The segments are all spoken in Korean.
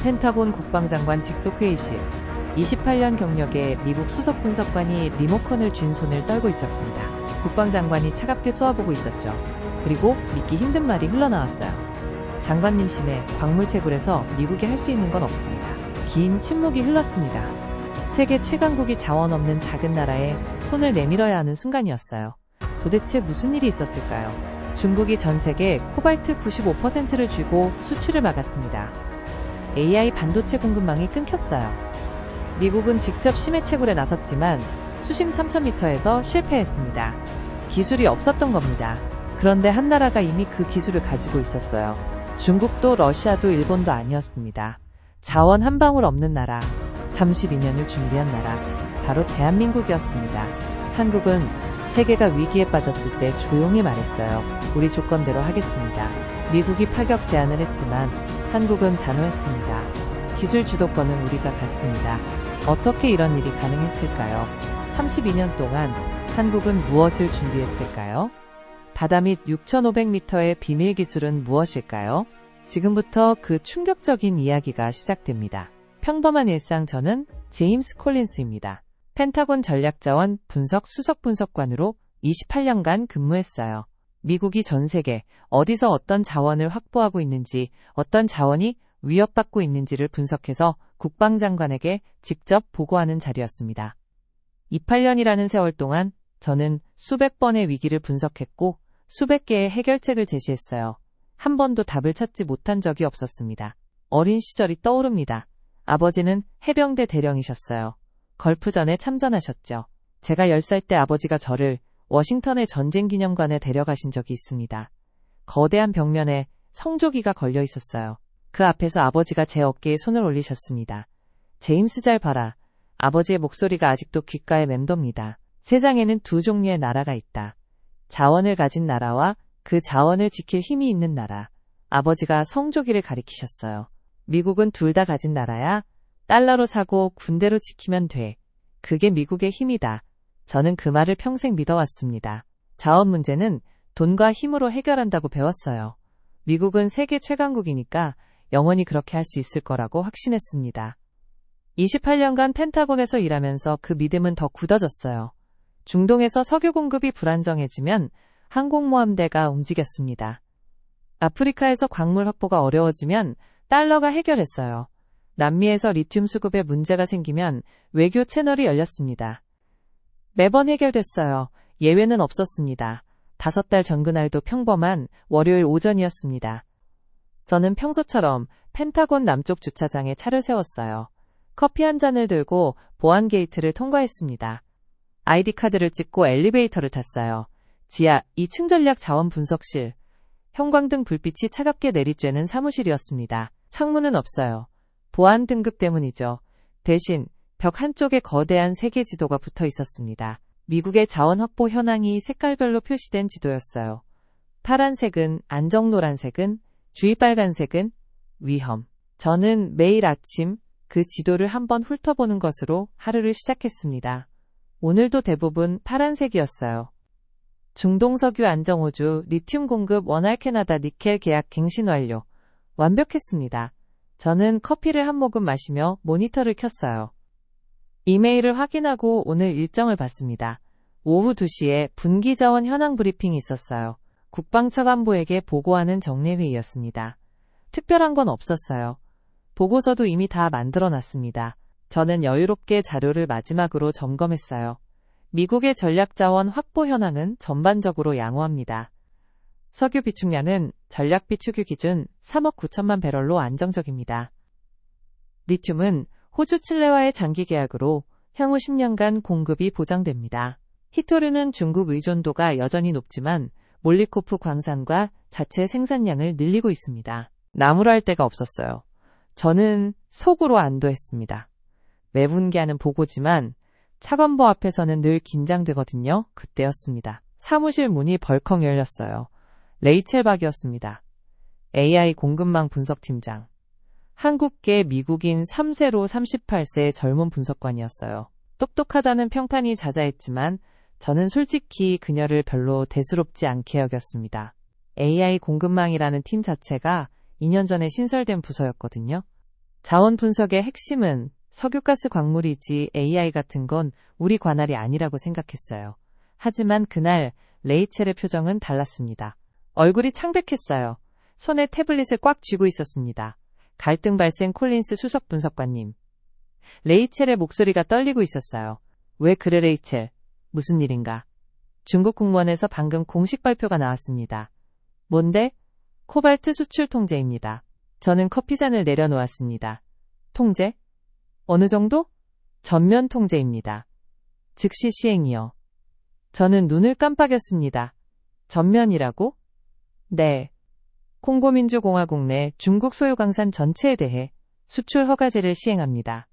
펜타곤 국방장관 직속 회의실. 28년 경력의 미국 수석 분석관이 리모컨을 쥔 손을 떨고 있었습니다. 국방장관이 차갑게 쏘아보고 있었죠. 그리고 믿기 힘든 말이 흘러나왔어요. 장관님심에 광물채굴에서 미국이 할 수 있는 건 없습니다. 긴 침묵이 흘렀습니다. 세계 최강국이 자원 없는 작은 나라에 손을 내밀어야 하는 순간이었어요. 도대체 무슨 일이 있었을까요? 중국이 전 세계 코발트 95%를 쥐고 수출을 막았습니다. AI 반도체 공급망이 끊겼어요. 미국은 직접 심해 채굴에 나섰지만 수심 3,000m에서 실패했습니다. 기술이 없었던 겁니다. 그런데 한 나라가 이미 그 기술을 가지고 있었어요. 중국도 러시아도 일본도 아니었습니다. 자원 한 방울 없는 나라, 32년을 준비한 나라, 바로 대한민국이었습니다. 한국은 세계가 위기에 빠졌을 때 조용히 말했어요. 우리 조건대로 하겠습니다. 미국이 파격 제안을 했지만 한국은 단호했습니다. 기술 주도권은 우리가 갖습니다. 어떻게 이런 일이 가능했을까요? 32년 동안 한국은 무엇을 준비했을까요? 바다 밑 6,500m의 비밀 기술은 무엇일까요? 지금부터 그 충격적인 이야기가 시작됩니다. 평범한 일상, 저는 제임스 콜린스입니다. 펜타곤 전략자원 분석 수석 분석관으로 28년간 근무했어요. 미국이 전 세계 어디서 어떤 자원을 확보하고 있는지, 어떤 자원이 위협받고 있는지를 분석해서 국방장관에게 직접 보고하는 자리였습니다. 28년이라는 세월 동안 저는 수백 번의 위기를 분석했고 수백 개의 해결책을 제시했어요. 한 번도 답을 찾지 못한 적이 없었습니다. 어린 시절이 떠오릅니다. 아버지는 해병대 대령이셨어요. 걸프전에 참전하셨죠. 제가 10살 때 아버지가 저를 워싱턴의 전쟁기념관에 데려가신 적이 있습니다. 거대한 벽면에 성조기가 걸려 있었어요. 그 앞에서 아버지가 제 어깨에 손을 올리셨습니다. 제임스, 잘 봐라. 아버지의 목소리가 아직도 귓가에 맴돕니다. 세상에는 두 종류의 나라가 있다. 자원을 가진 나라와 그 자원을 지킬 힘이 있는 나라. 아버지가 성조기를 가리키셨어요. 미국은 둘 다 가진 나라야. 달러로 사고 군대로 지키면 돼. 그게 미국의 힘이다. 저는 그 말을 평생 믿어왔습니다. 자원 문제는 돈과 힘으로 해결한다고 배웠어요. 미국은 세계 최강국이니까 영원히 그렇게 할 수 있을 거라고 확신했습니다. 28년간 펜타곤에서 일하면서 그 믿음은 더 굳어졌어요. 중동에서 석유 공급이 불안정해지면 항공모함대가 움직였습니다. 아프리카에서 광물 확보가 어려워지면 달러가 해결했어요. 남미에서 리튬 수급에 문제가 생기면 외교 채널이 열렸습니다. 매번 해결됐어요. 예외는 없었습니다. 5달 전 그날도 평범한 월요일 오전이었습니다. 저는 평소처럼 펜타곤 남쪽 주차장에 차를 세웠어요. 커피 한 잔을 들고 보안 게이트를 통과했습니다. 아이디 카드를 찍고 엘리베이터를 탔어요. 지하 2층 전략 자원 분석실. 형광등 불빛이 차갑게 내리쬐는 사무실이었습니다. 창문은 없어요. 보안 등급 때문이죠. 대신 벽 한쪽에 거대한 세계 지도가 붙어 있었습니다. 미국의 자원 확보 현황이 색깔별로 표시된 지도였어요. 파란색은 안정, 노란색은 주의, 빨간색은 위험. 저는 매일 아침 그 지도를 한번 훑어보는 것으로 하루를 시작했습니다. 오늘도 대부분 파란색이었어요. 중동 석유 안정 호주, 리튬 공급 원활, 캐나다 니켈 계약 갱신 완료. 완벽했습니다. 저는 커피를 한 모금 마시며 모니터를 켰어요. 이메일을 확인하고 오늘 일정을 봤습니다. 오후 2시에 분기자원 현황 브리핑이 있었어요. 국방차관보에게 보고하는 정례회의였습니다. 특별한 건 없었어요. 보고서도 이미 다 만들어놨습니다. 저는 여유롭게 자료를 마지막으로 점검했어요. 미국의 전략자원 확보 현황은 전반적으로 양호합니다. 석유 비축량은 전략 비축유 기준 3억 9천만 배럴로 안정적입니다. 리튬은 호주, 칠레와의 장기 계약으로 향후 10년간 공급이 보장됩니다. 히토류는 중국 의존도가 여전히 높지만 몰리코프 광산과 자체 생산량을 늘리고 있습니다. 나무랄 데가 없었어요. 저는 속으로 안도했습니다. 매분기하는 보고지만 차관보 앞에서는 늘 긴장되거든요. 그때였습니다. 사무실 문이 벌컥 열렸어요. 레이첼 박이었습니다. AI 공급망 분석팀장. 한국계 미국인 3세로 38세의 젊은 분석관이었어요. 똑똑하다는 평판이 자자했지만 저는 솔직히 그녀를 별로 대수롭지 않게 여겼습니다. AI 공급망이라는 팀 자체가 2년 전에 신설된 부서였거든요. 자원 분석의 핵심은 석유가스 광물이지 AI 같은 건 우리 관할이 아니라고 생각했어요. 하지만 그날 레이첼의 표정은 달랐습니다. 얼굴이 창백했어요. 손에 태블릿을 꽉 쥐고 있었습니다. 갈등 발생 콜린스 수석 분석관님. 레이첼의 목소리가 떨리고 있었어요. 왜 그래 레이첼? 무슨 일인가? 중국 공무원에서 방금 공식 발표가 나왔습니다. 뭔데? 코발트 수출 통제입니다. 저는 커피잔을 내려놓았습니다. 통제? 어느 정도? 전면 통제입니다. 즉시 시행이요. 저는 눈을 깜빡였습니다. 전면이라고? 네. 콩고민주공화국 내 중국 소유 강산 전체에 대해 수출 허가제를 시행합니다.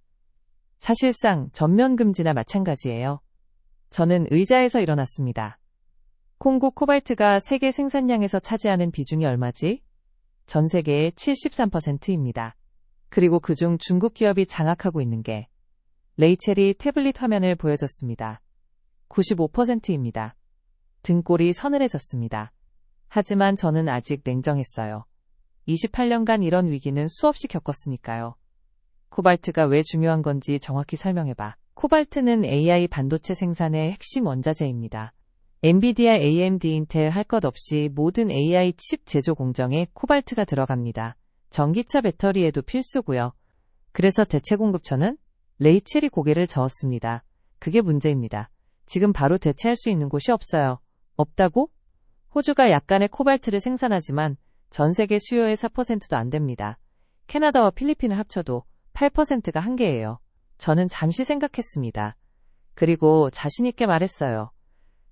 사실상 전면 금지나 마찬가지예요. 저는 의자에서 일어났습니다. 콩고 코발트가 세계 생산량에서 차지하는 비중이 얼마지? 전 세계의 73%입니다. 그리고 그중 중국 기업이 장악하고 있는 게 레이첼이 태블릿 화면을 보여줬습니다. 95%입니다. 등골이 서늘해졌습니다. 하지만 저는 아직 냉정했어요. 28년간 이런 위기는 수없이 겪었으니까요. 코발트가 왜 중요한 건지 정확히 설명해봐. 코발트는 AI 반도체 생산의 핵심 원자재입니다. 엔비디아, AMD, 인텔 할 것 없이 모든 AI 칩 제조 공정에 코발트가 들어갑니다. 전기차 배터리에도 필수고요. 그래서 대체 공급처는 레이첼이 고개를 저었습니다. 그게 문제입니다. 지금 바로 대체할 수 있는 곳이 없어요. 없다고? 호주가 약간의 코발트를 생산하지만 전 세계 수요의 4%도 안 됩니다. 캐나다와 필리핀을 합쳐도 8%가 한계예요. 저는 잠시 생각했습니다. 그리고 자신 있게 말했어요.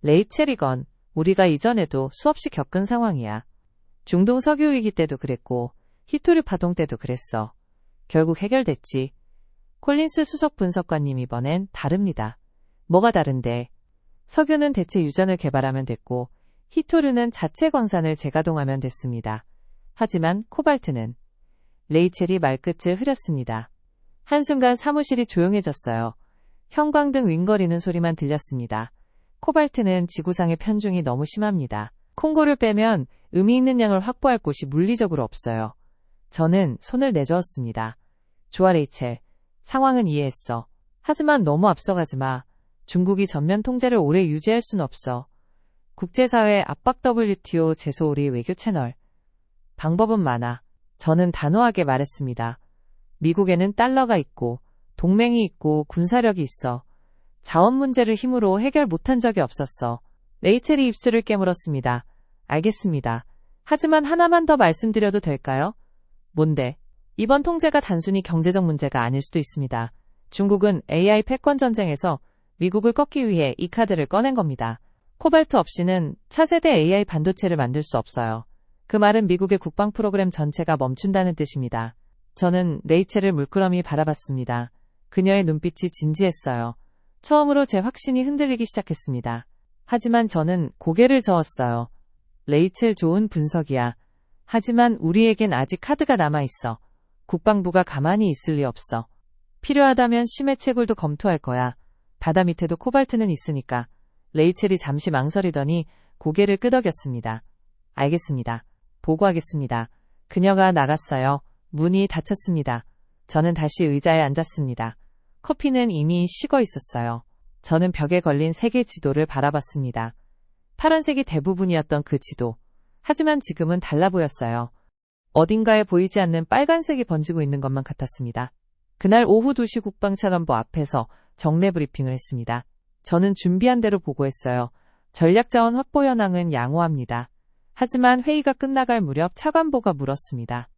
레이첼이건 우리가 이전에도 수없이 겪은 상황이야. 중동 석유 위기 때도 그랬고 히토류 파동 때도 그랬어. 결국 해결됐지. 콜린스 수석 분석관님 이번엔 다릅니다. 뭐가 다른데? 석유는 대체 유전을 개발하면 됐고 히토류는 자체 광산을 재가동하면 됐습니다. 하지만 코발트는 레이첼이 말끝을 흐렸습니다. 한순간 사무실이 조용해졌어요. 형광등 윙거리는 소리만 들렸습니다. 코발트는 지구상의 편중이 너무 심합니다. 콩고를 빼면 의미 있는 양을 확보할 곳이 물리적으로 없어요. 저는 손을 내저었습니다. 좋아 레이첼. 상황은 이해했어. 하지만 너무 앞서가지 마. 중국이 전면 통제를 오래 유지할 순 없어. 국제사회 압박 WTO 제소우리 외교 채널. 방법은 많아. 저는 단호하게 말했습니다. 미국에는 달러가 있고 동맹이 있고 군사력이 있어. 자원 문제를 힘으로 해결 못한 적이 없었어. 레이첼이 입술을 깨물었습니다. 알겠습니다. 하지만 하나만 더 말씀드려도 될까요? 뭔데? 이번 통제가 단순히 경제적 문제가 아닐 수도 있습니다. 중국은 AI 패권 전쟁에서 미국을 꺾기 위해 이 카드를 꺼낸 겁니다. 코발트 없이는 차세대 AI 반도체를 만들 수 없어요. 그 말은 미국의 국방 프로그램 전체가 멈춘다는 뜻입니다. 저는 레이첼을 물끄러미 바라봤습니다. 그녀의 눈빛이 진지했어요. 처음으로 제 확신이 흔들리기 시작했습니다. 하지만 저는 고개를 저었어요. 레이첼 좋은 분석이야. 하지만 우리에겐 아직 카드가 남아있어. 국방부가 가만히 있을 리 없어. 필요하다면 심해 채굴도 검토할 거야. 바다 밑에도 코발트는 있으니까. 레이첼이 잠시 망설이더니 고개를 끄덕였습니다. 알겠습니다. 보고하겠습니다. 그녀가 나갔어요. 문이 닫혔습니다. 저는 다시 의자에 앉았습니다. 커피는 이미 식어 있었어요. 저는 벽에 걸린 세계 지도를 바라봤습니다. 파란색이 대부분이었던 그 지도. 하지만 지금은 달라 보였어요. 어딘가에 보이지 않는 빨간색이 번지고 있는 것만 같았습니다. 그날 오후 2시 국방차관보 앞에서 정례 브리핑을 했습니다. 저는 준비한 대로 보고했어요. 전략자원 확보 현황은 양호합니다. 하지만 회의가 끝나갈 무렵 차관보가 물었습니다.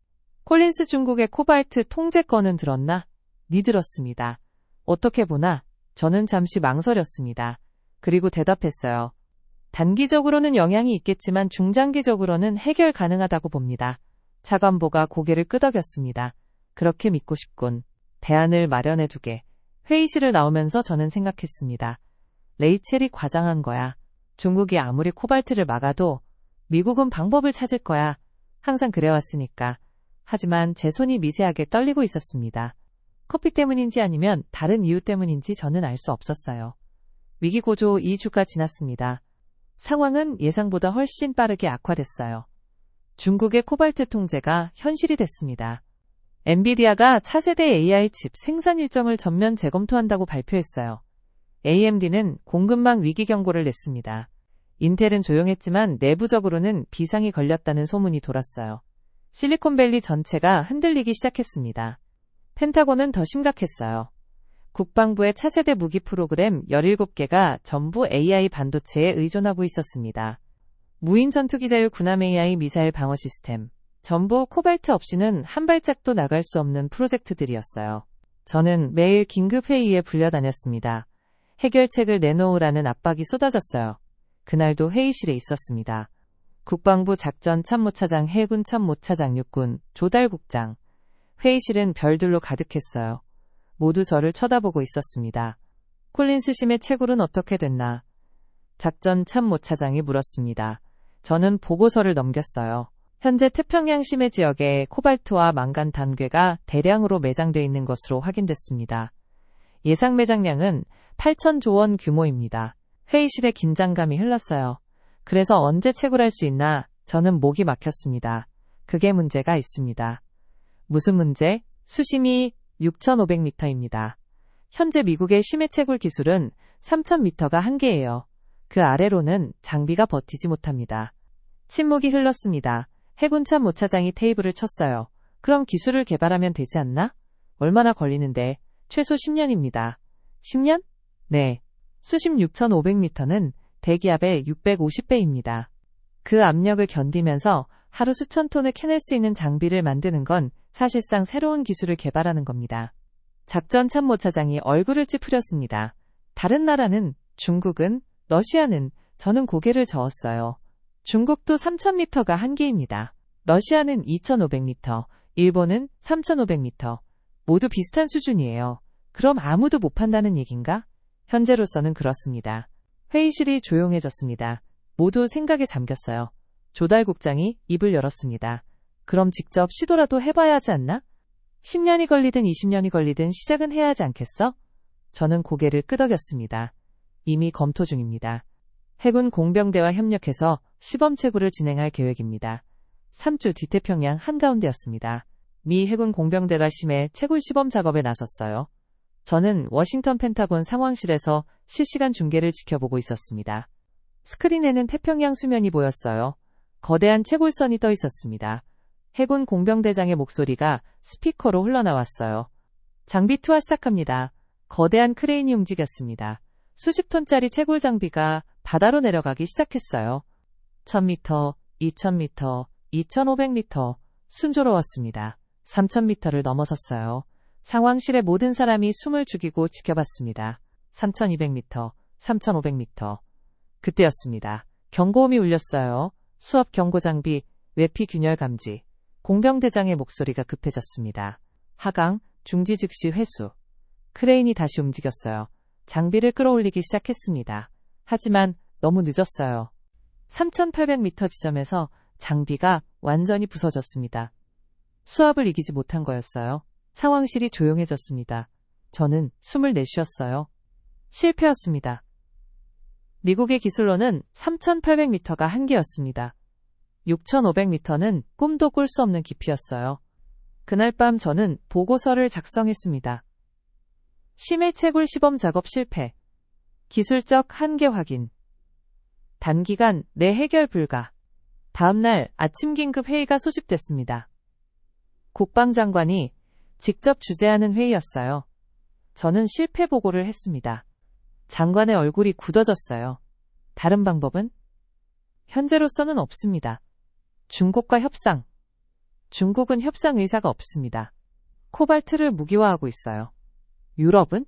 콜린스 중국의 코발트 통제권은 들었나? 니 들었습니다. 어떻게 보나? 저는 잠시 망설였습니다. 그리고 대답했어요. 단기적으로는 영향이 있겠지만 중장기적으로는 해결 가능하다고 봅니다. 차관보가 고개를 끄덕였습니다. 그렇게 믿고 싶군. 대안을 마련해두게. 회의실을 나오면서 저는 생각했습니다. 레이첼이 과장한 거야. 중국이 아무리 코발트를 막아도 미국은 방법을 찾을 거야. 항상 그래왔으니까. 하지만 제 손이 미세하게 떨리고 있었습니다. 커피 때문인지 아니면 다른 이유 때문인지 저는 알 수 없었어요. 위기 고조 2주가 지났습니다. 상황은 예상보다 훨씬 빠르게 악화됐어요. 중국의 코발트 통제가 현실이 됐습니다. 엔비디아가 차세대 AI 칩 생산 일정을 전면 재검토한다고 발표했어요. AMD는 공급망 위기 경고를 냈습니다. 인텔은 조용했지만 내부적으로는 비상이 걸렸다는 소문이 돌았어요. 실리콘밸리 전체가 흔들리기 시작했습니다. 펜타곤은 더 심각했어요. 국방부의 차세대 무기 프로그램 17개가 전부 AI 반도체에 의존하고 있었습니다. 무인 전투기 자유 군함 AI 미사일 방어 시스템, 전부 코발트 없이는 한 발짝도 나갈 수 없는 프로젝트들이었어요. 저는 매일 긴급회의에 불려다녔습니다. 해결책을 내놓으라는 압박이 쏟아졌어요. 그날도 회의실에 있었습니다. 국방부 작전참모차장, 해군참모차장, 육군, 조달국장. 회의실은 별들로 가득했어요. 모두 저를 쳐다보고 있었습니다. 콜린스 심의 채굴은 어떻게 됐나? 작전참모차장이 물었습니다. 저는 보고서를 넘겼어요. 현재 태평양 심해 지역에 코발트와 망간 단괴가 대량으로 매장되어 있는 것으로 확인됐습니다. 예상 매장량은 8,000조 원 규모입니다. 회의실에 긴장감이 흘렀어요. 그래서 언제 채굴할 수 있나? 저는 목이 막혔습니다. 그게 문제가 있습니다. 무슨 문제? 수심이 6,500m입니다. 현재 미국의 심해 채굴 기술은 3,000m가 한계예요. 그 아래로는 장비가 버티지 못합니다. 침묵이 흘렀습니다. 해군참 모차장이 테이블을 쳤어요. 그럼 기술을 개발하면 되지 않나? 얼마나 걸리는데? 최소 10년입니다. 10년? 네. 수심 6,500m는 대기압의 650배입니다. 그 압력을 견디면서 하루 수천 톤을 캐낼 수 있는 장비를 만드는 건 사실상 새로운 기술을 개발하는 겁니다. 작전 참모차장이 얼굴을 찌푸렸습니다. 다른 나라는, 중국은, 러시아는, 저는 고개를 저었어요. 중국도 3,000m가 한계입니다. 러시아는 2,500m, 일본은 3,500m. 모두 비슷한 수준이에요. 그럼 아무도 못 판다는 얘긴가? 현재로서는 그렇습니다. 회의실이 조용해졌습니다. 모두 생각에 잠겼어요. 조달국장이 입을 열었습니다. 그럼 직접 시도라도 해봐야 하지 않나? 10년이 걸리든 20년이 걸리든 시작은 해야 하지 않겠어? 저는 고개를 끄덕였습니다. 이미 검토 중입니다. 해군 공병대와 협력해서 시범 채굴을 진행할 계획입니다. 3주 뒤 태평양 한가운데였습니다. 미 해군 공병대가 심해 채굴 시범 작업에 나섰어요. 저는 워싱턴 펜타곤 상황실에서 실시간 중계를 지켜보고 있었습니다. 스크린에는 태평양 수면이 보였어요. 거대한 채굴선이 떠 있었습니다. 해군 공병대장의 목소리가 스피커로 흘러나왔어요. 장비 투하 시작합니다. 거대한 크레인이 움직였습니다. 수십 톤짜리 채굴 장비가 바다로 내려가기 시작했어요. 1,000m, 2,000m, 2,500m, 순조로웠습니다. 3,000m를 넘어섰어요. 상황실의 모든 사람이 숨을 죽이고 지켜봤습니다. 3,200m, 3,500m. 그때였습니다. 경고음이 울렸어요. 수업 경고 장비, 외피 균열 감지. 공병대장의 목소리가 급해졌습니다. 하강, 중지 즉시 회수. 크레인이 다시 움직였어요. 장비를 끌어올리기 시작했습니다. 하지만 너무 늦었어요. 3,800m 지점에서 장비가 완전히 부서졌습니다. 수압을 이기지 못한 거였어요. 상황실이 조용해졌습니다. 저는 숨을 내쉬었어요. 실패였습니다. 미국의 기술로는 3,800m가 한계였습니다. 6,500m는 꿈도 꿀 수 없는 깊이였어요. 그날 밤 저는 보고서를 작성했습니다. 심해 채굴 시범 작업 실패. 기술적 한계 확인. 단기간 내 해결 불가. 다음 날 아침 긴급 회의가 소집됐습니다. 국방장관이 직접 주재하는 회의였어요. 저는 실패 보고를 했습니다. 장관의 얼굴이 굳어졌어요. 다른 방법은? 현재로서는 없습니다. 중국과 협상. 중국은 협상 의사가 없습니다. 코발트를 무기화하고 있어요. 유럽은?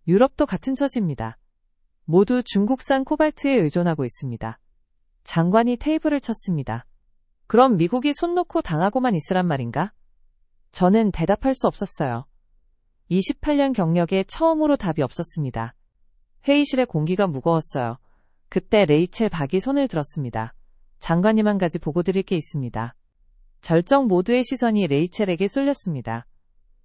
유럽도 같은 처지입니다. 모두 중국산 코발트에 의존하고 있습니다. 장관이 테이블을 쳤습니다. 그럼 미국이 손 놓고 당하고만 있으란 말인가? 저는 대답할 수 없었어요. 28년 경력에 처음으로 답이 없었습니다. 회의실의 공기가 무거웠어요. 그때 레이첼 박이 손을 들었습니다. 장관님 한 가지 보고 드릴 게 있습니다. 절정 모두의 시선이 레이첼에게 쏠렸습니다.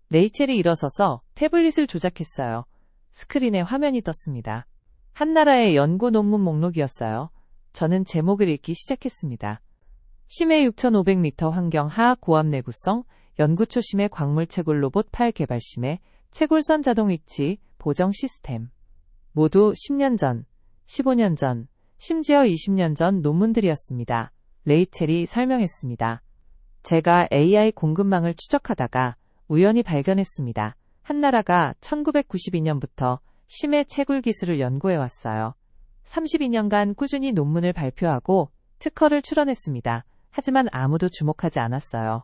레이첼이 일어서서 태블릿을 조작했어요. 스크린에 화면이 떴습니다. 한 나라의 연구 논문 목록이었어요. 저는 제목을 읽기 시작했습니다. 심해 6,500m 환경 하악 고압 내구성 연구 초심의 광물 채굴 로봇 8 개발심에 채굴선 자동 위치 보정 시스템. 모두 10년 전, 15년 전, 심지어 20년 전 논문들이었습니다. 레이첼이 설명했습니다. 제가 AI 공급망을 추적하다가 우연히 발견했습니다. 한 나라가 1992년부터 심해 채굴 기술을 연구해왔어요. 32년간 꾸준히 논문을 발표하고 특허를 출원했습니다. 하지만 아무도 주목하지 않았어요.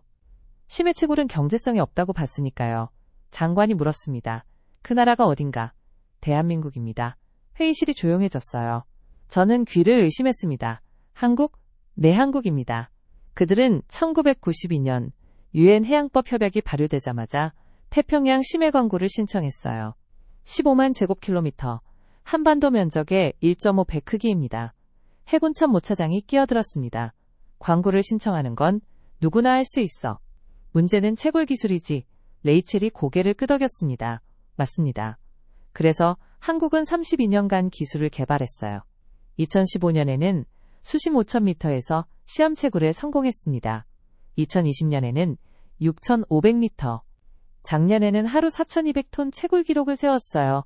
심해 채굴은 경제성이 없다고 봤으니까요. 장관이 물었습니다. 그 나라가 어딘가? 대한민국입니다. 회의실이 조용해졌어요. 저는 귀를 의심했습니다. 한국? 네, 한국입니다. 그들은 1992년 유엔 해양법 협약이 발효되자마자 태평양 심해 광구를 신청했어요. 15만 제곱킬로미터, 한반도 면적의 1.5배 크기입니다. 해군천 모차장이 끼어들었습니다. 광구를 신청하는 건 누구나 할 수 있어. 문제는 채굴 기술이지. 레이첼이 고개를 끄덕였습니다. 맞습니다. 그래서 한국은 32년간 기술을 개발했어요. 2015년에는 수심 5,000m에서 시험 채굴에 성공했습니다. 2020년에는 6,500m, 작년에는 하루 4,200톤 채굴 기록을 세웠어요.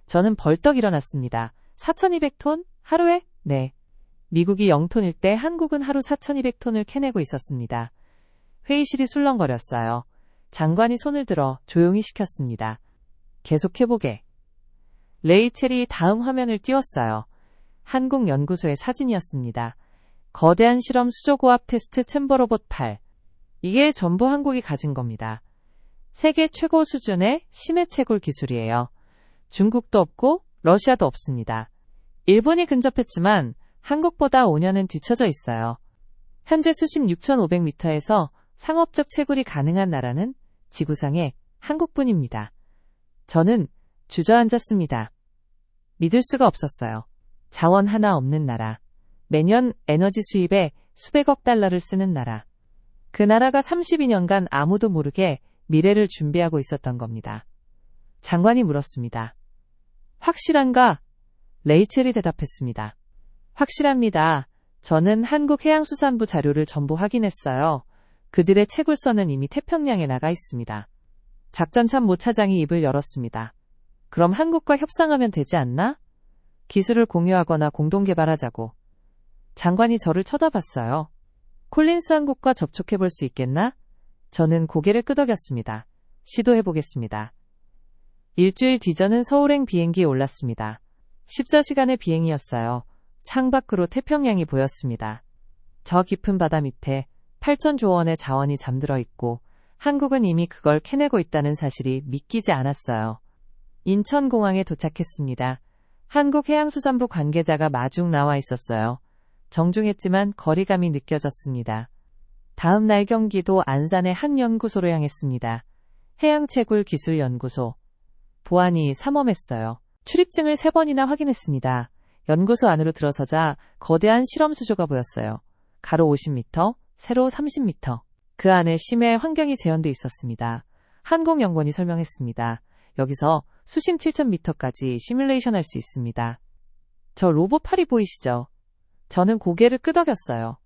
저는 벌떡 일어났습니다. 4,200톤? 하루에? 네. 미국이 0톤일 때 한국은 하루 4,200톤을 캐내고 있었습니다. 회의실이 술렁거렸어요. 장관이 손을 들어 조용히 시켰습니다. 계속해보게. 레이첼이 다음 화면을 띄웠어요. 한국연구소의 사진이었습니다. 거대한 실험 수조고압 테스트 챔버 로봇 8. 이게 전부 한국이 가진 겁니다. 세계 최고 수준의 심해 채굴 기술이에요. 중국도 없고 러시아도 없습니다. 일본이 근접했지만 한국보다 5년은 뒤처져 있어요. 현재 수심 6,500m에서 상업적 채굴이 가능한 나라는 지구상에 한국뿐입니다. 저는 주저앉았습니다. 믿을 수가 없었어요. 자원 하나 없는 나라. 매년 에너지 수입에 수백억 달러를 쓰는 나라. 그 나라가 32년간 아무도 모르게 미래를 준비하고 있었던 겁니다. 장관이 물었습니다. 확실한가? 레이첼이 대답했습니다. 확실합니다. 저는 한국해양수산부 자료를 전부 확인했어요. 그들의 채굴선은 이미 태평양에 나가 있습니다. 작전참 모차장이 입을 열었습니다. 그럼 한국과 협상하면 되지 않나? 기술을 공유하거나 공동개발하자고. 장관이 저를 쳐다봤어요. 콜린스 한국과 접촉해볼 수 있겠나? 저는 고개를 끄덕였습니다. 시도해보겠습니다. 일주일 뒤 저는 서울행 비행기에 올랐습니다. 14시간의 비행이었어요. 창밖으로 태평양이 보였습니다. 저 깊은 바다 밑에 8,000조 원의 자원이 잠들어 있고 한국은 이미 그걸 캐내고 있다는 사실이 믿기지 않았어요. 인천공항에 도착했습니다. 한국해양수산부 관계자가 마중 나와 있었어요. 정중했지만 거리감이 느껴졌습니다. 다음 날 경기도 안산의 한 연구소로 향했습니다. 해양채굴기술연구소. 보안이 삼엄했어요. 출입증을 3번이나 확인했습니다. 연구소 안으로 들어서자 거대한 실험 수조가 보였어요. 가로 50m, 세로 30m. 그 안에 심해 환경이 재현돼 있었습니다. 한국연구원이 설명했습니다. 여기서 수심 7,000m까지 시뮬레이션 할 수 있습니다. 저 로봇 팔이 보이시죠? 저는 고개를 끄덕였어요.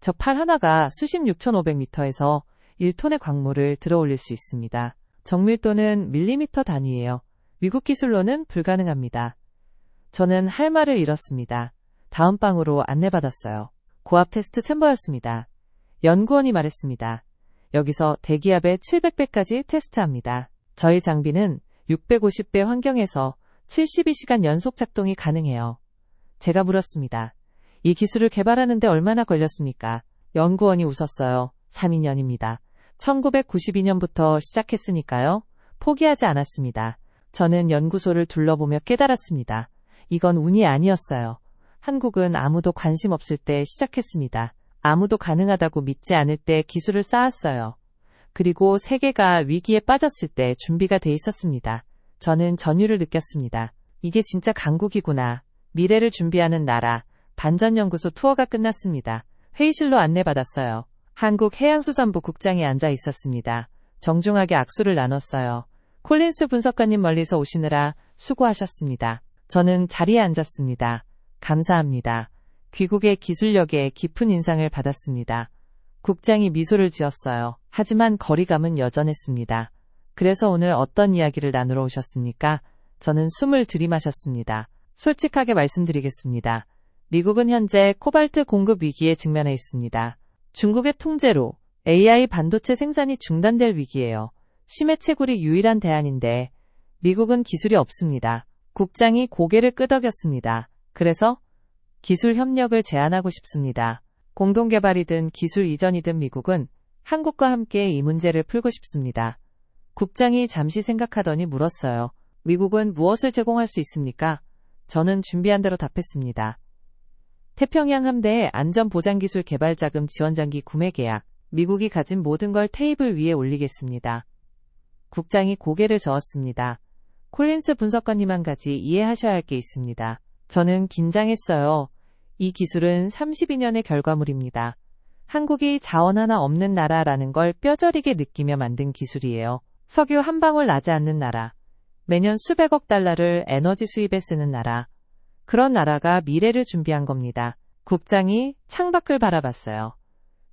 저 팔 하나가 수심 6,500m에서 1톤의 광물을 들어올릴 수 있습니다. 정밀도는 밀리미터 단위예요. 미국 기술로는 불가능합니다. 저는 할 말을 잃었습니다. 다음 방으로 안내받았어요. 고압 테스트 챔버였습니다. 연구원이 말했습니다. 여기서 대기압의 700배까지 테스트합니다. 저희 장비는 650배 환경에서 72시간 연속 작동이 가능해요. 제가 물었습니다. 이 기술을 개발하는데 얼마나 걸렸습니까? 연구원이 웃었어요. 3~2년입니다. 1992년부터 시작했으니까요. 포기하지 않았습니다. 저는 연구소를 둘러보며 깨달았습니다. 이건 운이 아니었어요. 한국은 아무도 관심 없을 때 시작했습니다. 아무도 가능하다고 믿지 않을 때 기술을 쌓았어요. 그리고 세계가 위기에 빠졌을 때 준비가 돼 있었습니다. 저는 전율을 느꼈습니다. 이게 진짜 강국이구나. 미래를 준비하는 나라. 반전연구소 투어가 끝났습니다. 회의실로 안내받았어요. 한국해양수산부 국장이 앉아 있었습니다. 정중하게 악수를 나눴어요. 콜린스 분석관님 멀리서 오시느라 수고하셨습니다. 저는 자리에 앉았습니다. 감사합니다. 귀국의 기술력에 깊은 인상을 받았습니다. 국장이 미소를 지었어요. 하지만 거리감은 여전했습니다. 그래서 오늘 어떤 이야기를 나누러 오셨습니까? 저는 숨을 들이마셨습니다. 솔직하게 말씀드리겠습니다. 미국은 현재 코발트 공급 위기에 직면해 있습니다. 중국의 통제로 AI 반도체 생산이 중단될 위기예요. 심해 채굴이 유일한 대안인데 미국은 기술이 없습니다. 국장이 고개를 끄덕였습니다. 그래서 기술 협력을 제안하고 싶습니다. 공동개발이든 기술 이전이든 미국은 한국과 함께 이 문제를 풀고 싶습니다. 국장이 잠시 생각하더니 물었어요. 미국은 무엇을 제공할 수 있습니까? 저는 준비한 대로 답했습니다. 태평양 함대의 안전보장기술 개발자금 지원장기 구매 계약, 미국이 가진 모든 걸 테이블 위에 올리겠습니다. 국장이 고개를 저었습니다. 콜린스 분석관님 한 가지 이해하셔야 할 게 있습니다. 저는 긴장했어요. 이 기술은 32년의 결과물입니다. 한국이 자원 하나 없는 나라라는 걸 뼈저리게 느끼며 만든 기술이에요. 석유 한 방울 나지 않는 나라, 매년 수백억 달러를 에너지 수입에 쓰는 나라, 그런 나라가 미래를 준비한 겁니다. 국장이 창밖을 바라봤어요.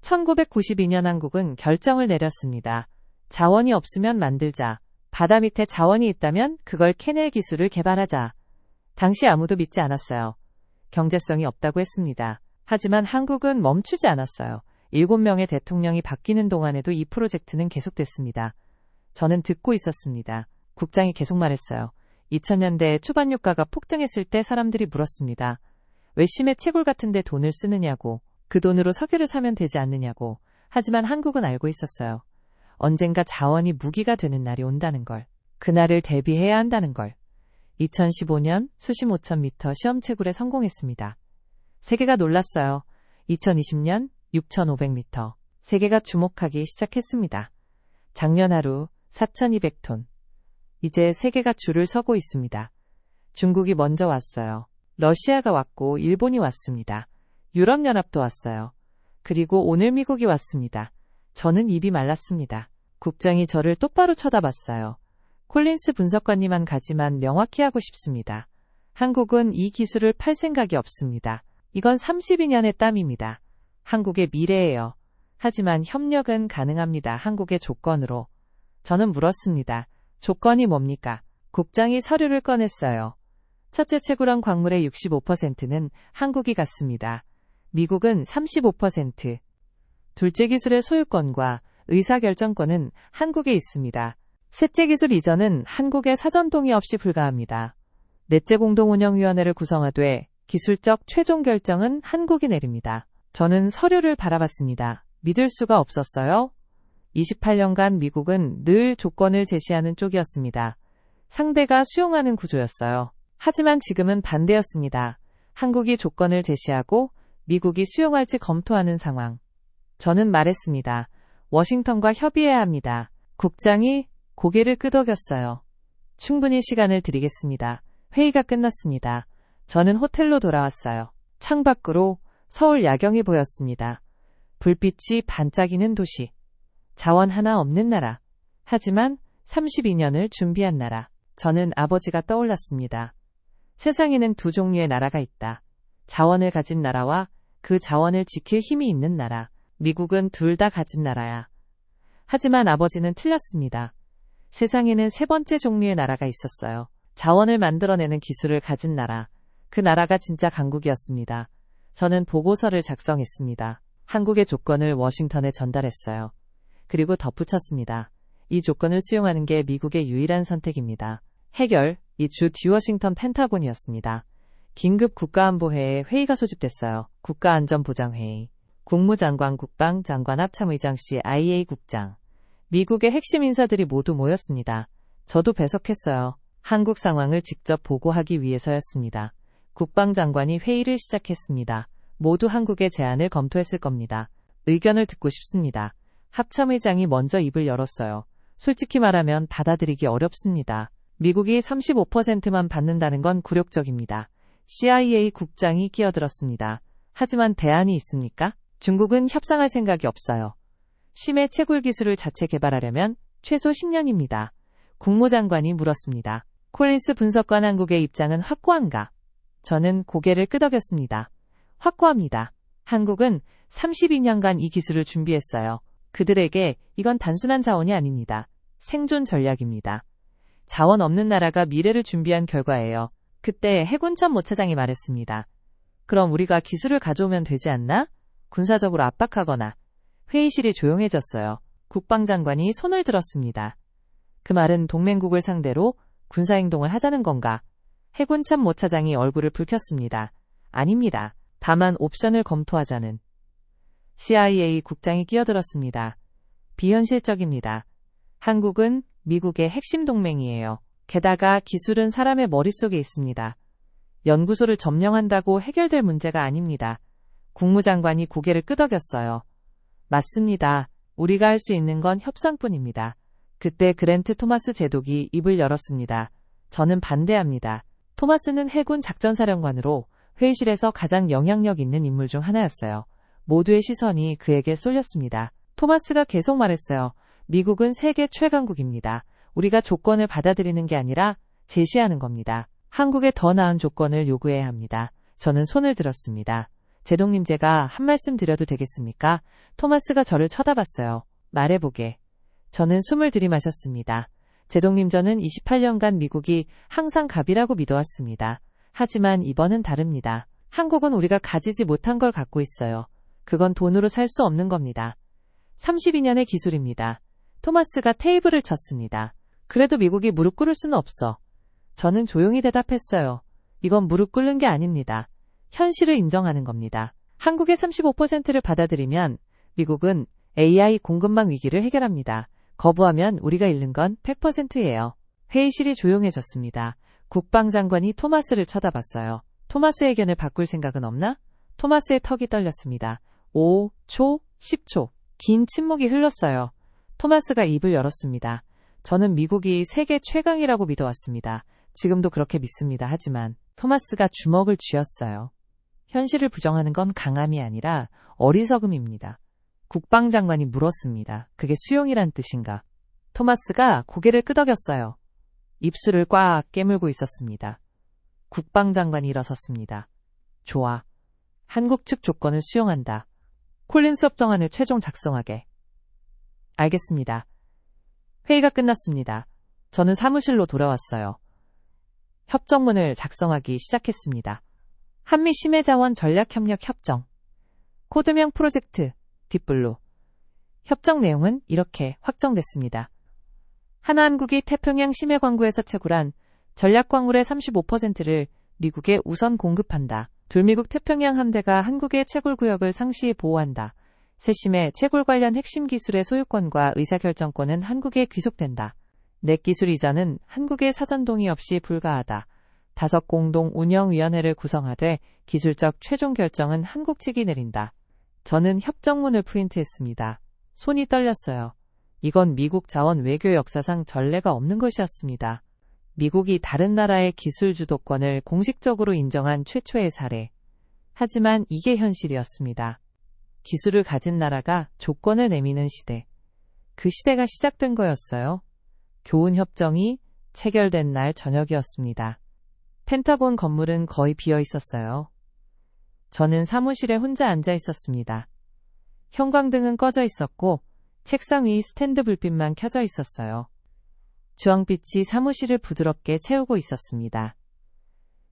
1992년 한국은 결정을 내렸습니다. 자원이 없으면 만들자. 바다 밑에 자원이 있다면 그걸 캐낼 기술을 개발하자. 당시 아무도 믿지 않았어요. 경제성이 없다고 했습니다. 하지만 한국은 멈추지 않았어요. 7명의 대통령이 바뀌는 동안에도 이 프로젝트는 계속됐습니다. 저는 듣고 있었습니다. 국장이 계속 말했어요. 2000년대 초반 유가가 폭등했을 때 사람들이 물었습니다. 왜 심해 채굴 같은 데 돈을 쓰느냐고, 그 돈으로 석유를 사면 되지 않느냐고. 하지만 한국은 알고 있었어요. 언젠가 자원이 무기가 되는 날이 온다는 걸. 그날을 대비해야 한다는 걸. 2015년 수심 5,000m 시험 채굴에 성공했습니다. 세계가 놀랐어요. 2020년 6,500m. 세계가 주목하기 시작했습니다. 작년 하루 4,200톤. 이제 세계가 줄을 서고 있습니다. 중국이 먼저 왔어요. 러시아가 왔고 일본이 왔습니다. 유럽연합도 왔어요. 그리고 오늘 미국이 왔습니다. 저는 입이 말랐습니다. 국장이 저를 똑바로 쳐다봤어요. 콜린스 분석관님 한 가지만 명확히 하고 싶습니다. 한국은 이 기술을 팔 생각이 없습니다. 이건 32년의 땀입니다. 한국의 미래예요. 하지만 협력은 가능합니다. 한국의 조건으로. 저는 물었습니다. 조건이 뭡니까? 국장이 서류를 꺼냈어요. 첫째 채굴한 광물의 65%는 한국이 갖습니다. 미국은 35%. 둘째 기술의 소유권과 의사결정권은 한국에 있습니다. 셋째 기술 이전은 한국의 사전 동의 없이 불가합니다. 넷째 공동운영위원회를 구성하되 기술적 최종 결정은 한국이 내립니다. 저는 서류를 바라봤습니다. 믿을 수가 없었어요. 28년간 미국은 늘 조건을 제시하는 쪽이었습니다. 상대가 수용하는 구조였어요. 하지만 지금은 반대였습니다. 한국이 조건을 제시하고 미국이 수용할지 검토하는 상황. 저는 말했습니다. 워싱턴과 협의해야 합니다. 국장이 고개를 끄덕였어요. 충분히 시간을 드리겠습니다. 회의가 끝났습니다. 저는 호텔로 돌아왔어요. 창밖으로 서울 야경이 보였습니다. 불빛이 반짝이는 도시. 자원 하나 없는 나라. 하지만 32년을 준비한 나라. 저는 아버지가 떠올랐습니다. 세상에는 두 종류의 나라가 있다. 자원을 가진 나라와 그 자원을 지킬 힘이 있는 나라. 미국은 둘 다 가진 나라야. 하지만 아버지는 틀렸습니다. 세상에는 세 번째 종류의 나라가 있었어요. 자원을 만들어내는 기술을 가진 나라. 그 나라가 진짜 강국이었습니다. 저는 보고서를 작성했습니다. 한국의 조건을 워싱턴에 전달했어요. 그리고 덧붙였습니다. 이 조건을 수용하는 게 미국의 유일한 선택입니다. 해결, 이 주 뒤 워싱턴 펜타곤이었습니다. 긴급 국가안보회에 회의가 소집됐어요. 국가안전보장회의. 국무장관, 국방장관, 합참의장, CIA 국장. 미국의 핵심 인사들이 모두 모였습니다. 저도 배석했어요. 한국 상황을 직접 보고하기 위해서였습니다. 국방장관이 회의를 시작했습니다. 모두 한국의 제안을 검토했을 겁니다. 의견을 듣고 싶습니다. 합참의장이 먼저 입을 열었어요. 솔직히 말하면 받아들이기 어렵습니다. 미국이 35%만 받는다는 건 굴욕적입니다. CIA 국장이 끼어들었습니다. 하지만 대안이 있습니까? 중국은 협상할 생각이 없어요. 심해 채굴 기술을 자체 개발하려면 최소 10년입니다. 국무장관이 물었습니다. 콜린스 분석관 한국의 입장은 확고한가? 저는 고개를 끄덕였습니다. 확고합니다. 한국은 32년간 이 기술을 준비했어요. 그들에게 이건 단순한 자원이 아닙니다. 생존 전략입니다. 자원 없는 나라가 미래를 준비한 결과예요. 그때 해군 참모차장이 말했습니다. 그럼 우리가 기술을 가져오면 되지 않나? 군사적으로 압박하거나. 회의실이 조용해졌어요. 국방장관이 손을 들었습니다. 그 말은 동맹국을 상대로 군사행동을 하자는 건가? 해군 참모차장이 얼굴을 붉혔습니다. 아닙니다. 다만 옵션을 검토하자는. CIA 국장이 끼어들었습니다. 비현실적입니다. 한국은 미국의 핵심 동맹이에요. 게다가 기술은 사람의 머릿속에 있습니다. 연구소를 점령한다고 해결될 문제가 아닙니다. 국무장관이 고개를 끄덕였어요. 맞습니다. 우리가 할 수 있는 건 협상뿐입니다. 그때 그랜트 토마스 제독이 입을 열었습니다. 저는 반대합니다. 토마스는 해군 작전사령관으로 회의실에서 가장 영향력 있는 인물 중 하나였어요. 모두의 시선이 그에게 쏠렸습니다. 토마스가 계속 말했어요. 미국은 세계 최강국입니다. 우리가 조건을 받아들이는 게 아니라 제시하는 겁니다. 한국에 더 나은 조건을 요구해야 합니다. 저는 손을 들었습니다. 제독님, 제가 한 말씀 드려도 되겠습니까? 토마스가 저를 쳐다봤어요. 말해보게. 저는 숨을 들이마셨습니다. 제독님, 저는 28년간 미국이 항상 갑이라고 믿어왔습니다. 하지만 이번은 다릅니다. 한국은 우리가 가지지 못한 걸 갖고 있어요. 그건 돈으로 살 수 없는 겁니다. 32년의 기술입니다. 토마스가 테이블을 쳤습니다. 그래도 미국이 무릎 꿇을 수는 없어. 저는 조용히 대답했어요. 이건 무릎 꿇는 게 아닙니다. 현실을 인정하는 겁니다. 한국의 35%를 받아들이면 미국은 AI 공급망 위기를 해결합니다. 거부하면 우리가 잃는 건 100%예요. 회의실이 조용해졌습니다. 국방장관이 토마스를 쳐다봤어요. 토마스의 의견을 바꿀 생각은 없나? 토마스의 턱이 떨렸습니다. 5초, 10초. 긴 침묵이 흘렀어요. 토마스가 입을 열었습니다. 저는 미국이 세계 최강이라고 믿어왔습니다. 지금도 그렇게 믿습니다. 하지만 토마스가 주먹을 쥐었어요. 현실을 부정하는 건 강함이 아니라 어리석음입니다. 국방장관이 물었습니다. 그게 수용이란 뜻인가? 토마스가 고개를 끄덕였어요. 입술을 꽉 깨물고 있었습니다. 국방장관이 일어섰습니다. 좋아. 한국 측 조건을 수용한다. 콜린스 협정안을 최종 작성하게. 알겠습니다. 회의가 끝났습니다. 저는 사무실로 돌아왔어요. 협정문을 작성하기 시작했습니다. 한미 심해자원 전략협력 협정. 코드명 프로젝트 딥블루. 협정 내용은 이렇게 확정됐습니다. 하나한국이 태평양 심해광구에서 채굴한 전략광물의 35%를 미국에 우선 공급한다. 둘미국 태평양 함대가 한국의 채굴구역을 상시 보호한다. 세심의 채굴 관련 핵심 기술의 소유권과 의사결정권은 한국에 귀속된다. 넷 기술 이전은 한국의 사전 동의 없이 불가하다. 5 공동 운영위원회를 구성하되 기술적 최종 결정은 한국 측이 내린다. 저는 협정문을 프린트했습니다. 손이 떨렸어요. 이건 미국 자원 외교 역사상 전례가 없는 것이었습니다. 미국이 다른 나라의 기술 주도권을 공식적으로 인정한 최초의 사례. 하지만 이게 현실이었습니다. 기술을 가진 나라가 조건을 내미는 시대. 그 시대가 시작된 거였어요. 교훈협정이 체결된 날 저녁이었습니다. 펜타곤 건물은 거의 비어 있었어요. 저는 사무실에 혼자 앉아 있었습니다. 형광등은 꺼져 있었고 책상 위 스탠드 불빛만 켜져 있었어요. 주황빛이 사무실을 부드럽게 채우고 있었습니다.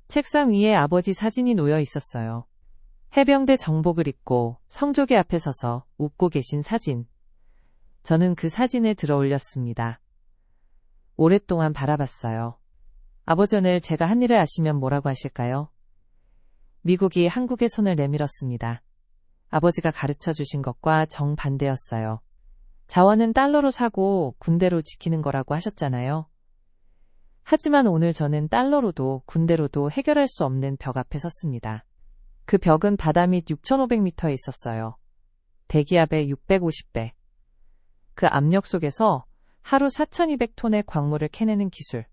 책상 위에 아버지 사진이 놓여 있었어요. 해병대 정복을 입고 성조기 앞에 서서 웃고 계신 사진. 저는 그 사진을 들어 올렸습니다. 오랫동안 바라봤어요. 아버지, 오늘 제가 한 일을 아시면 뭐라고 하실까요? 미국이 한국의 손을 내밀었습니다. 아버지가 가르쳐 주신 것과 정반대였어요. 자원은 달러로 사고 군대로 지키는 거라고 하셨잖아요. 하지만 오늘 저는 달러로도 군대로도 해결할 수 없는 벽 앞에 섰습니다. 그 벽은 바다 밑 6,500m에 있었어요. 대기압의 650배. 그 압력 속에서 하루 4,200톤의 광물을 캐내는 기술.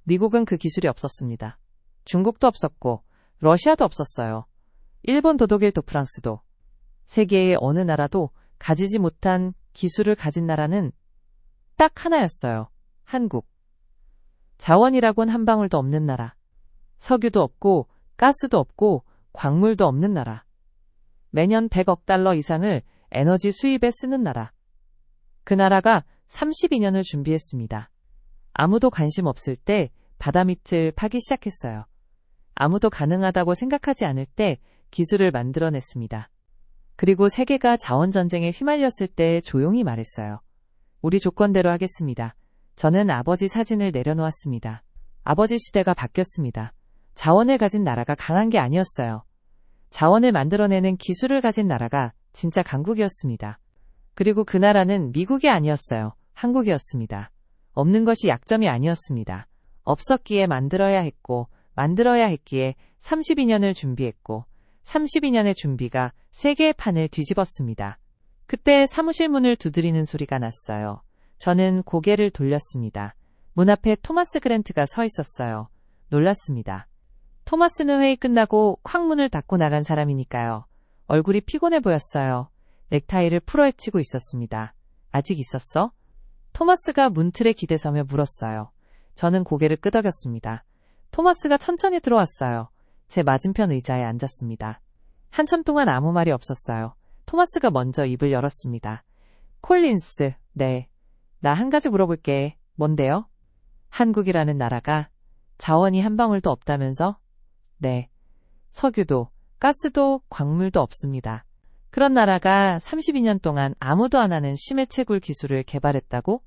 미국은 그 기술이 없었습니다. 중국도 없었고 러시아도 없었어요. 일본, 도독일도, 프랑스도. 세계의 어느 나라도 가지지 못한 기술을 가진 나라는 딱 하나였어요. 한국. 자원이라곤 한 방울도 없는 나라. 석유도 없고 가스도 없고 광물도 없는 나라. 매년 100억 달러 이상을 에너지 수입에 쓰는 나라. 그 나라가 32년을 준비했습니다. 아무도 관심 없을 때 바다 밑을 파기 시작했어요. 아무도 가능하다고 생각하지 않을 때 기술을 만들어냈습니다. 그리고 세계가 자원전쟁에 휘말렸을 때 조용히 말했어요. 우리 조건대로 하겠습니다. 저는 아버지 사진을 내려놓았습니다. 아버지 시대가 바뀌었습니다. 자원을 가진 나라가 강한 게 아니었어요. 자원을 만들어내는 기술을 가진 나라가 진짜 강국이었습니다. 그리고 그 나라는 미국이 아니었어요. 한국이었습니다. 없는 것이 약점이 아니었습니다. 없었기에 만들어야 했고, 만들어야 했기에 32년을 준비했고, 32년의 준비가 세계의 판을 뒤집었습니다. 그때 사무실 문을 두드리는 소리가 났어요. 저는 고개를 돌렸습니다. 문 앞에 토마스 그랜트가 서 있었어요. 놀랐습니다. 토마스는 회의 끝나고 콱 문을 닫고 나간 사람이니까요. 얼굴이 피곤해 보였어요. 넥타이를 풀어헤치고 있었습니다. 아직 있었어? 토마스가 문틀에 기대서며 물었어요. 저는 고개를 끄덕였습니다. 토마스가 천천히 들어왔어요. 제 맞은편 의자에 앉았습니다. 한참 동안 아무 말이 없었어요. 토마스가 먼저 입을 열었습니다. 콜린스, 네. 나 한 가지 물어볼게. 뭔데요? 한국이라는 나라가 자원이 한 방울도 없다면서? 네. 석유도, 가스도, 광물도 없습니다. 그런 나라가 32년 동안 아무도 안 하는 심해채굴 기술을 개발했다고?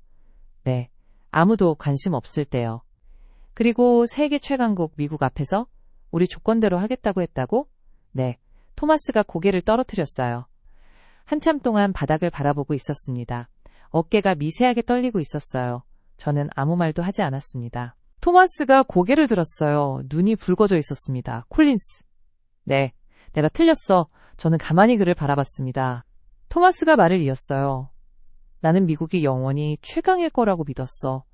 네. 아무도 관심 없을 때요. 그리고 세계 최강국 미국 앞에서 우리 조건대로 하겠다고 했다고? 네. 토마스가 고개를 떨어뜨렸어요. 한참 동안 바닥을 바라보고 있었습니다. 어깨가 미세하게 떨리고 있었어요. 저는 아무 말도 하지 않았습니다. 토마스가 고개를 들었어요. 눈이 붉어져 있었습니다. 콜린스. 네. 내가 틀렸어. 저는 가만히 그를 바라봤습니다. 토마스가 말을 이었어요. 나는 미국이 영원히 최강일 거라고 믿었어.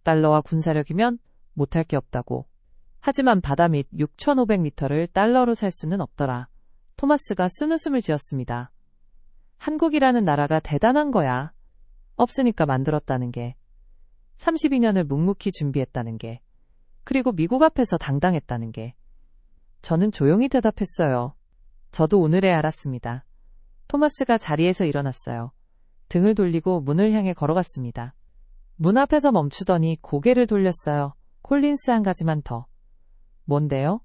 달러와 군사력이면 못할 게 없다고. 하지만 바다 밑 6,500m를 달러로 살 수는 없더라. 토마스가 쓴웃음을 지었습니다. 한국이라는 나라가 대단한 거야. 없으니까 만들었다는 게. 32년을 묵묵히 준비했다는 게. 그리고 미국 앞에서 당당했다는 게. 저는 조용히 대답했어요. 저도 오늘에 알았습니다. 토마스가 자리에서 일어났어요. 등을 돌리고 문을 향해 걸어갔습니다. 문 앞에서 멈추더니 고개를 돌렸어요. 콜린스 한 가지만 더. 뭔데요?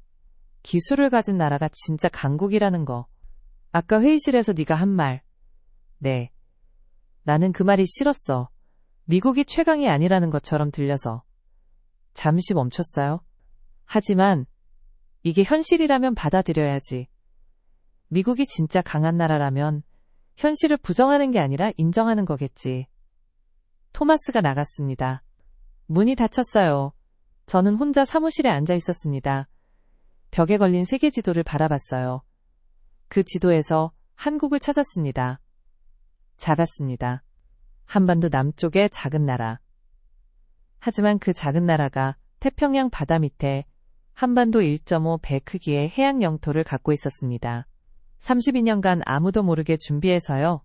기술을 가진 나라가 진짜 강국이라는 거. 아까 회의실에서 네가 한 말. 네. 나는 그 말이 싫었어. 미국이 최강이 아니라는 것처럼 들려서. 잠시 멈췄어요. 하지만 이게 현실이라면 받아들여야지. 미국이 진짜 강한 나라라면 현실을 부정하는 게 아니라 인정하는 거겠지. 토마스가 나갔습니다. 문이 닫혔어요. 저는 혼자 사무실에 앉아 있었습니다. 벽에 걸린 세계 지도를 바라봤어요. 그 지도에서 한국을 찾았습니다. 작았습니다. 한반도 남쪽의 작은 나라. 하지만 그 작은 나라가 태평양 바다 밑에 한반도 1.5배 크기의 해양 영토를 갖고 있었습니다. 32년간 아무도 모르게 준비해서요.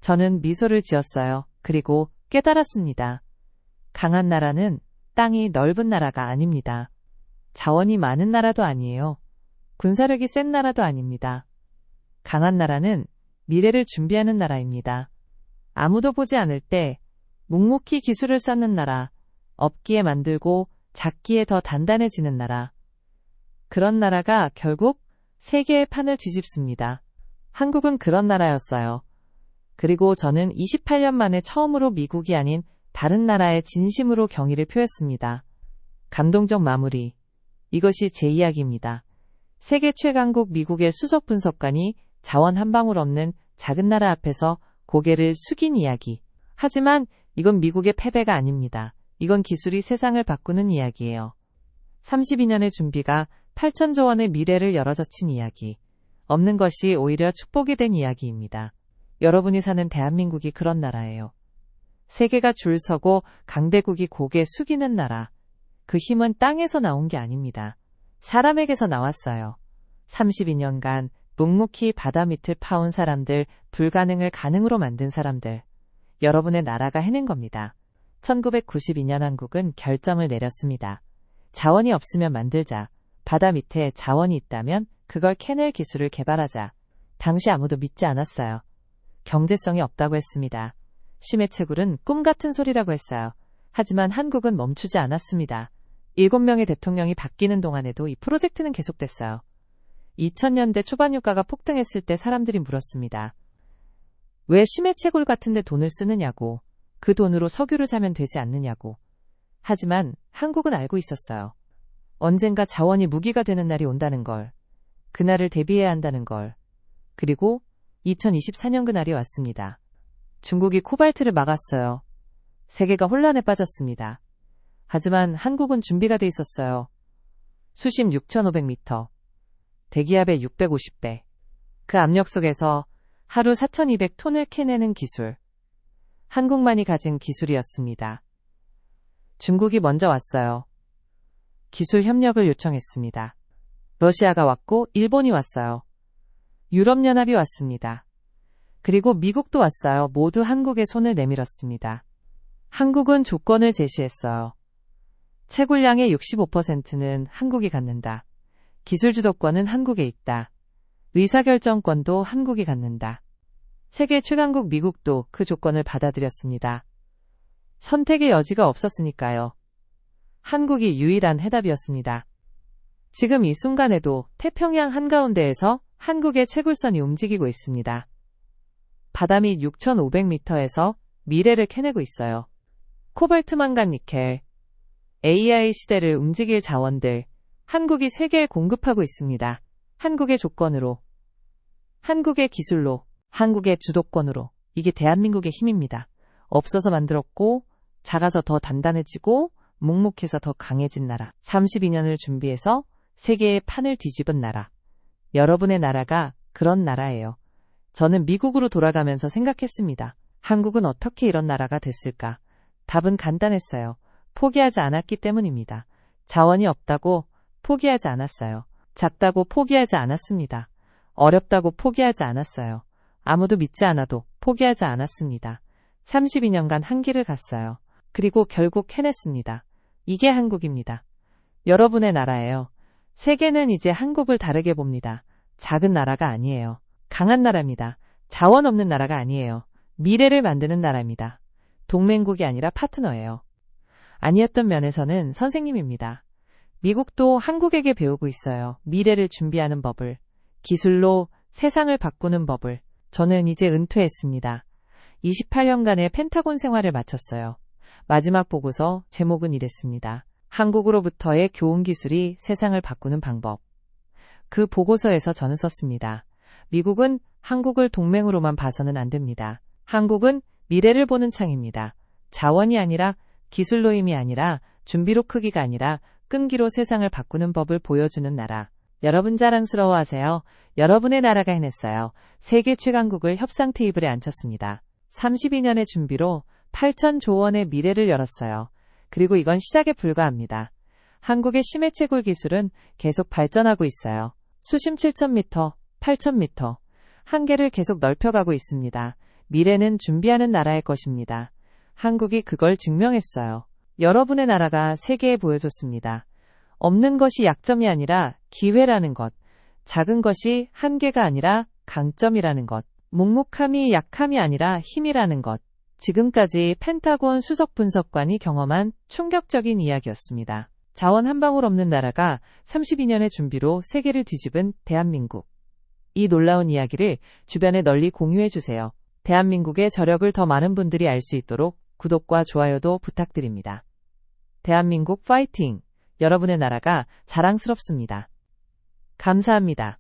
저는 미소를 지었어요. 그리고 깨달았습니다. 강한 나라는 땅이 넓은 나라가 아닙니다. 자원이 많은 나라도 아니에요. 군사력이 센 나라도 아닙니다. 강한 나라는 미래를 준비하는 나라입니다. 아무도 보지 않을 때 묵묵히 기술을 쌓는 나라, 없기에 만들고 작기에 더 단단해지는 나라. 그런 나라가 결국 세계의 판을 뒤집습니다. 한국은 그런 나라였어요. 그리고 저는 28년 만에 처음으로 미국이 아닌 다른 나라에 진심으로 경의를 표했습니다. 감동적 마무리. 이것이 제 이야기입니다. 세계 최강국 미국의 수석 분석관이 자원 한 방울 없는 작은 나라 앞에서 고개를 숙인 이야기. 하지만 이건 미국의 패배가 아닙니다. 이건 기술이 세상을 바꾸는 이야기예요. 32년의 준비가 8천조 원의 미래를 열어젖힌 이야기. 없는 것이 오히려 축복이 된 이야기입니다. 여러분이 사는 대한민국이 그런 나라예요. 세계가 줄 서고 강대국이 고개 숙이는 나라. 그 힘은 땅에서 나온 게 아닙니다. 사람에게서 나왔어요. 32년간 묵묵히 바다 밑을 파온 사람들, 불가능을 가능으로 만든 사람들. 여러분의 나라가 해낸 겁니다. 1992년 한국은 결정을 내렸습니다. 자원이 없으면 만들자. 바다 밑에 자원이 있다면 그걸 캐낼 기술을 개발하자. 당시 아무도 믿지 않았어요. 경제성이 없다고 했습니다. 심해채굴은 꿈 같은 소리라고 했어요. 하지만 한국은 멈추지 않았습니다. 7명의 대통령이 바뀌는 동안에도 이 프로젝트는 계속됐어요. 2000년대 초반 유가가 폭등했을 때 사람들이 물었습니다. 왜 심해채굴 같은 데 돈을 쓰느냐고, 그 돈으로 석유를 사면 되지 않느냐고. 하지만 한국은 알고 있었어요. 언젠가 자원이 무기가 되는 날이 온다는 걸, 그날을 대비해야 한다는 걸. 그리고 2024년 그날이 왔습니다. 중국이 코발트를 막았어요. 세계가 혼란에 빠졌습니다. 하지만 한국은 준비가 돼 있었어요. 수심 6,500m, 대기압의 650배. 그 압력 속에서 하루 4,200톤을 캐내는 기술. 한국만이 가진 기술이었습니다. 중국이 먼저 왔어요. 기술 협력을 요청했습니다. 러시아가 왔고 일본이 왔어요. 유럽연합이 왔습니다. 그리고 미국도 왔어요. 모두 한국의 손을 내밀었습니다. 한국은 조건을 제시했어요. 채굴량의 65%는 한국이 갖는다. 기술 주도권은 한국에 있다. 의사결정권도 한국이 갖는다. 세계 최강국 미국도 그 조건을 받아들였습니다. 선택의 여지가 없었으니까요. 한국이 유일한 해답이었습니다. 지금 이 순간에도 태평양 한가운데에서 한국의 채굴선이 움직이고 있습니다. 바다 밑 6,500m에서 미래를 캐내고 있어요. 코발트, 망간, 니켈, AI 시대를 움직일 자원들, 한국이 세계에 공급하고 있습니다. 한국의 조건으로, 한국의 기술로, 한국의 주도권으로. 이게 대한민국의 힘입니다. 없어서 만들었고, 작아서 더 단단해지고, 묵묵해서 더 강해진 나라. 32년을 준비해서 세계의 판을 뒤집은 나라. 여러분의 나라가 그런 나라예요. 저는 미국으로 돌아가면서 생각했습니다. 한국은 어떻게 이런 나라가 됐을까? 답은 간단했어요. 포기하지 않았기 때문입니다. 자원이 없다고 포기하지 않았어요. 작다고 포기하지 않았습니다. 어렵다고 포기하지 않았어요. 아무도 믿지 않아도 포기하지 않았습니다. 32년간 한 길을 갔어요. 그리고 결국 해냈습니다. 이게 한국입니다. 여러분의 나라예요. 세계는 이제 한국을 다르게 봅니다. 작은 나라가 아니에요. 강한 나라입니다. 자원 없는 나라가 아니에요. 미래를 만드는 나라입니다. 동맹국이 아니라 파트너예요. 아니었던 면에서는 선생님입니다. 미국도 한국에게 배우고 있어요. 미래를 준비하는 법을, 기술로 세상을 바꾸는 법을. 저는 이제 은퇴했습니다. 28년간의 펜타곤 생활을 마쳤어요. 마지막 보고서 제목은 이랬습니다. 한국으로부터의 교훈 기술이 세상을 바꾸는 방법. 그 보고서에서 저는 썼습니다. 미국은 한국을 동맹으로만 봐서는 안 됩니다. 한국은 미래를 보는 창입니다. 자원이 아니라 기술로 힘이 아니라 준비로 크기가 아니라 끈기로 세상을 바꾸는 법을 보여주는 나라. 여러분 자랑스러워하세요. 여러분의 나라가 해냈어요. 세계 최강국을 협상 테이블에 앉혔습니다. 32년의 준비로 8,000조 원의 미래를 열었어요. 그리고 이건 시작에 불과합니다. 한국의 심해채굴 기술은 계속 발전하고 있어요. 수심 7,000m, 8,000m, 한계를 계속 넓혀가고 있습니다. 미래는 준비하는 나라의 것입니다. 한국이 그걸 증명했어요. 여러분의 나라가 세계에 보여줬습니다. 없는 것이 약점이 아니라 기회라는 것, 작은 것이 한계가 아니라 강점이라는 것, 묵묵함이 약함이 아니라 힘이라는 것. 지금까지 펜타곤 수석 분석관이 경험한 충격적인 이야기였습니다. 자원 한 방울 없는 나라가 32년의 준비로 세계를 뒤집은 대한민국. 이 놀라운 이야기를 주변에 널리 공유해주세요. 대한민국의 저력을 더 많은 분들이 알 수 있도록 구독과 좋아요도 부탁드립니다. 대한민국 파이팅! 여러분의 나라가 자랑스럽습니다. 감사합니다.